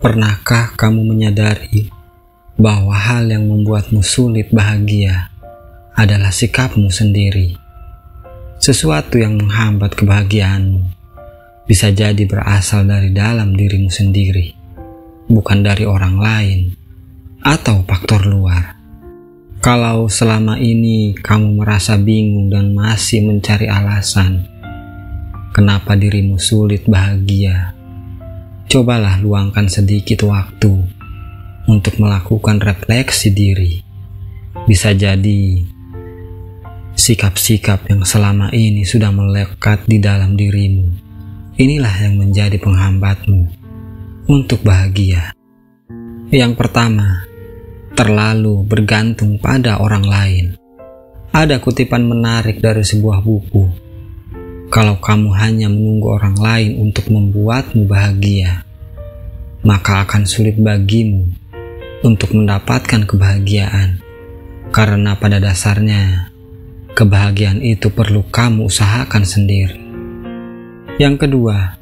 Pernahkah kamu menyadari bahwa hal yang membuatmu sulit bahagia adalah sikapmu sendiri? Sesuatu yang menghambat kebahagiaanmu bisa jadi berasal dari dalam dirimu sendiri, bukan dari orang lain atau faktor luar. Kalau selama ini kamu merasa bingung dan masih mencari alasan kenapa dirimu sulit bahagia, cobalah luangkan sedikit waktu untuk melakukan refleksi diri. Bisa jadi sikap-sikap yang selama ini sudah melekat di dalam dirimu, inilah yang menjadi penghambatmu untuk bahagia. Yang pertama, terlalu bergantung pada orang lain. Ada kutipan menarik dari sebuah buku. Kalau kamu hanya menunggu orang lain untuk membuatmu bahagia, maka akan sulit bagimu untuk mendapatkan kebahagiaan. Karena pada dasarnya, kebahagiaan itu perlu kamu usahakan sendiri. Yang kedua,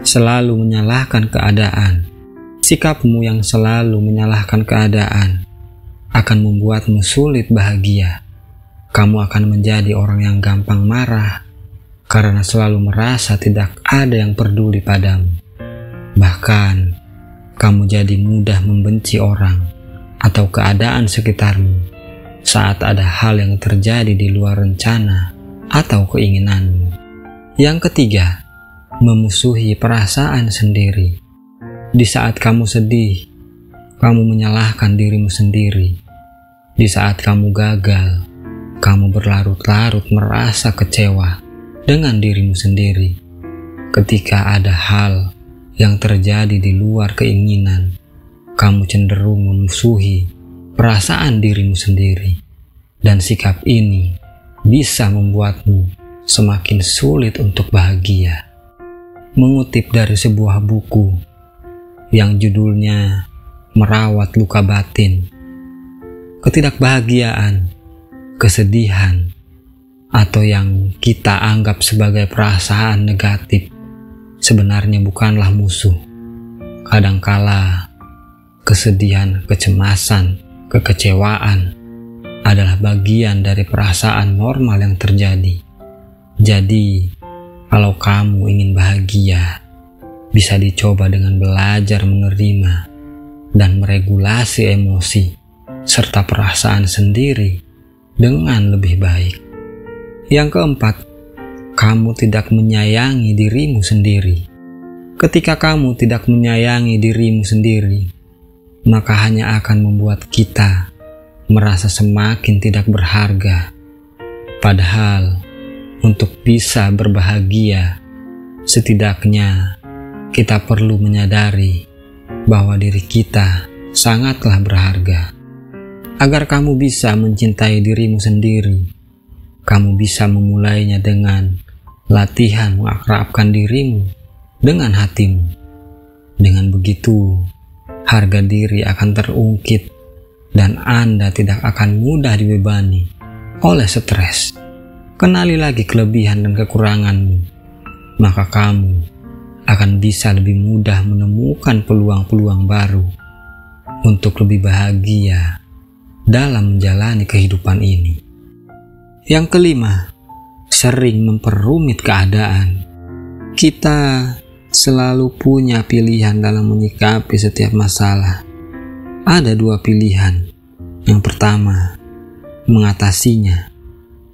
selalu menyalahkan keadaan. Sikapmu yang selalu menyalahkan keadaan akan membuatmu sulit bahagia. Kamu akan menjadi orang yang gampang marah karena selalu merasa tidak ada yang peduli padamu. Bahkan, kamu jadi mudah membenci orang atau keadaan sekitarmu saat ada hal yang terjadi di luar rencana atau keinginanmu. Yang ketiga, memusuhi perasaan sendiri. Di saat kamu sedih, kamu menyalahkan dirimu sendiri. Di saat kamu gagal, kamu berlarut-larut merasa kecewa dengan dirimu sendiri. Ketika ada hal yang terjadi di luar keinginan, kamu cenderung memusuhi perasaan dirimu sendiri. Dan sikap ini bisa membuatmu semakin sulit untuk bahagia. Mengutip dari sebuah buku yang judulnya Merawat Luka Batin, ketidakbahagiaan, kesedihan, atau yang kita anggap sebagai perasaan negatif sebenarnya bukanlah musuh. Kadangkala kesedihan, kecemasan, kekecewaan adalah bagian dari perasaan normal yang terjadi. Jadi, kalau kamu ingin bahagia, bisa dicoba dengan belajar menerima dan meregulasi emosi serta perasaan sendiri dengan lebih baik. Yang keempat, kamu tidak menyayangi dirimu sendiri. Ketika kamu tidak menyayangi dirimu sendiri, maka hanya akan membuat kita merasa semakin tidak berharga. Padahal, untuk bisa berbahagia, setidaknya kita perlu menyadari bahwa diri kita sangatlah berharga. Agar kamu bisa mencintai dirimu sendiri, kamu bisa memulainya dengan latihan mengakrabkan dirimu dengan hatimu. Dengan begitu, harga diri akan terungkit dan Anda tidak akan mudah dibebani oleh stres. Kenali lagi kelebihan dan kekuranganmu, maka kamu akan bisa lebih mudah menemukan peluang-peluang baru untuk lebih bahagia dalam menjalani kehidupan ini. Yang kelima, sering memperumit keadaan. Kita selalu punya pilihan dalam menyikapi setiap masalah. Ada dua pilihan. Yang pertama, mengatasinya.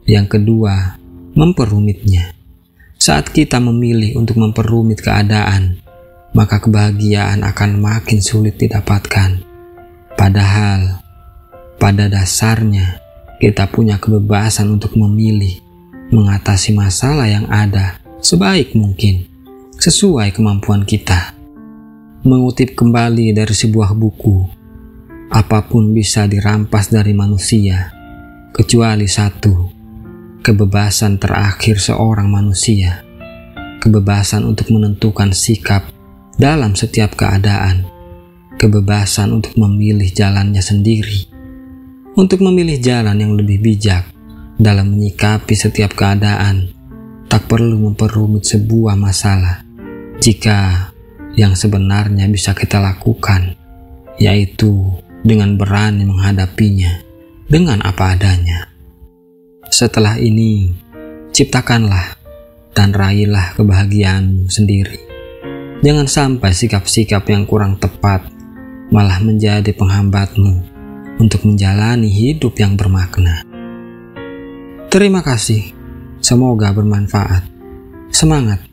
Yang kedua, memperumitnya. Saat kita memilih untuk memperumit keadaan, maka kebahagiaan akan makin sulit didapatkan. Padahal, pada dasarnya, kita punya kebebasan untuk memilih mengatasi masalah yang ada sebaik mungkin, sesuai kemampuan kita. Mengutip kembali dari sebuah buku, apapun bisa dirampas dari manusia, kecuali satu, kebebasan terakhir seorang manusia, kebebasan untuk menentukan sikap dalam setiap keadaan, kebebasan untuk memilih jalannya sendiri, untuk memilih jalan yang lebih bijak dalam menyikapi setiap keadaan. Tak perlu memperumit sebuah masalah jika yang sebenarnya bisa kita lakukan, yaitu dengan berani menghadapinya dengan apa adanya. Setelah ini, ciptakanlah dan raihlah kebahagiaanmu sendiri. Jangan sampai sikap-sikap yang kurang tepat malah menjadi penghambatmu untuk menjalani hidup yang bermakna. Terima kasih. Semoga bermanfaat. Semangat